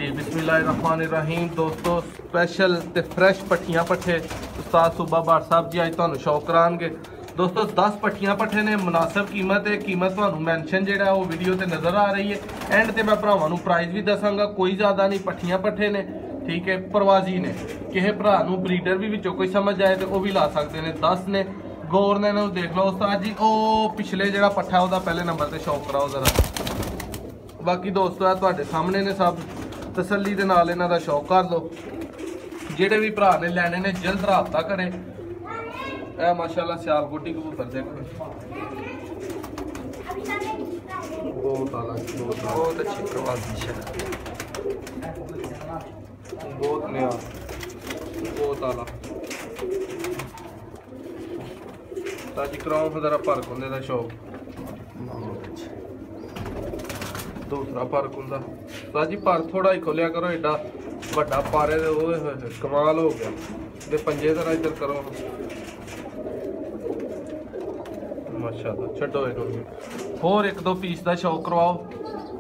जी बिस्मिल्लाहिर्रहमानिर्रहीम दोस्तों, स्पैशल ते फ्रैश पट्ठियां पट्ठे उस्ताद सूबा भाट साहब जी अज तुहानू शौक करांगे। दोस्तों 10 पट्ठियां पट्ठे ने, मुनासिब कीमत है। कीमत तुहानू मैंशन जेड़ा वो वीडियो ते नज़र आ रही है। एंड ते मैं भरावां नू प्राइस भी दसांगा, कोई ज़्यादा नहीं। पट्ठियां पट्ठे ने, ठीक है, प्रवासी ने। किसी भरा नू ब्रीडर भी विचों कोई समझ आए तो वह भी ला सकते हैं। 10 ने गौर ने इन्हों देख लो उस्ताद जी। ओ पिछले जो पट्ठा है वह पहले नंबर पर शौक कराओ जरा। बाकी दोस्तों है तुहाडे सामने ने, सब तसल्ली दे नाल इन्हां दा शौक कर लो। जेडे भी भरा ने लैने ने जल्द राबता करें। ए माशाल्लाह सियालकोटी कबूतर देखो, बहुत अच्छी प्रवासी है, बहुत नया, बहुत आला। ताजी कराओ जरा फर्क होंगे का शौक। दूसरा फर्क होंगे ताजी पर थोड़ा ही खोलिया करो, एडा वड्डा पारे दे कमाल हो गया। ते पंजे जरा इधर करो माशाल्लाह। छड्डो इन्होंने होर एक दो पीस का शौक करवाओ,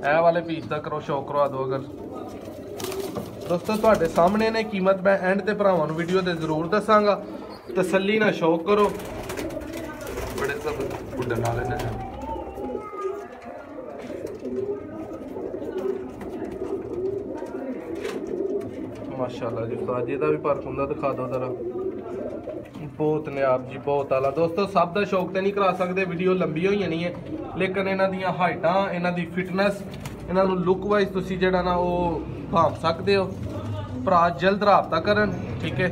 ए वाले पीस का करो शौक करवा दो। अगर दोस्तों तुहाडे सामने ने कीमत मैं एंड ते भरावां नू वीडियो ते जरूर दसांगा। तसल्ली ना शौक करो। बड़े सब उड़न वाले ने माशाल्लाह जी। उस्ताद जी दा भी फर्क हुंदा, दिखा दो जरा। बहुत नायाब जी, बहुत आला। दोस्तों सब का शौक तो नहीं करा सकते, वीडियो लंबी हो जानी है। लेकिन इन्हां दियां हाइटां, इन्हां दी फिटनेस, इन्हां नू लुक वाइज तुसीं जेहड़ा ना वो भांप सकते हो। भरा जल्द राबता करन, ठीक है।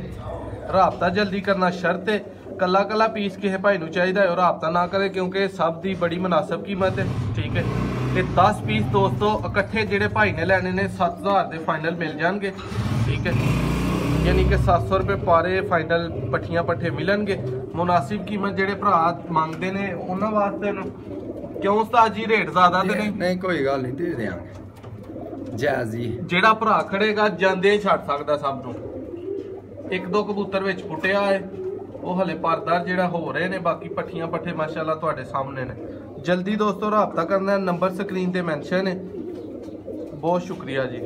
राबता जल्दी करना शर्त है। कला कला पीस किसी भाई नू चाहिदा है, राबता ना करे क्योंकि सब दी बड़ी मुनासिब कीमत है, ठीक है। ते 10 पीस दोस्तों इकट्ठे जेडे भाई ने लैने ने 7000 के फाइनल मिल जाएंगे, ठीक है। यानी कि 700 रुपये पारे फाइनल पट्ठियां पट्ठे मिलणगे। मुनासिब कीमत जेडे भरा मंगते हैं उन्होंने वास्ते क्यों उस्ताद जी रेट ज़्यादा तो नहीं? कोई गल नहीं, दे देंगे जायज़ जी। जेड़ा भरा खड़ेगा जांदे ही छड्ड सकदा सब नूं। एक दो कबूतर विच फुटिया है, वो हले परदार जेड़ा हो रहे ने। बाकी पट्ठियां पट्ठे माशाल्लाह तुहाडे सामने ने। जल्दी दोस्तों राबता करना, नंबर स्क्रीन ते मैंशन है। बहुत शुक्रिया जी।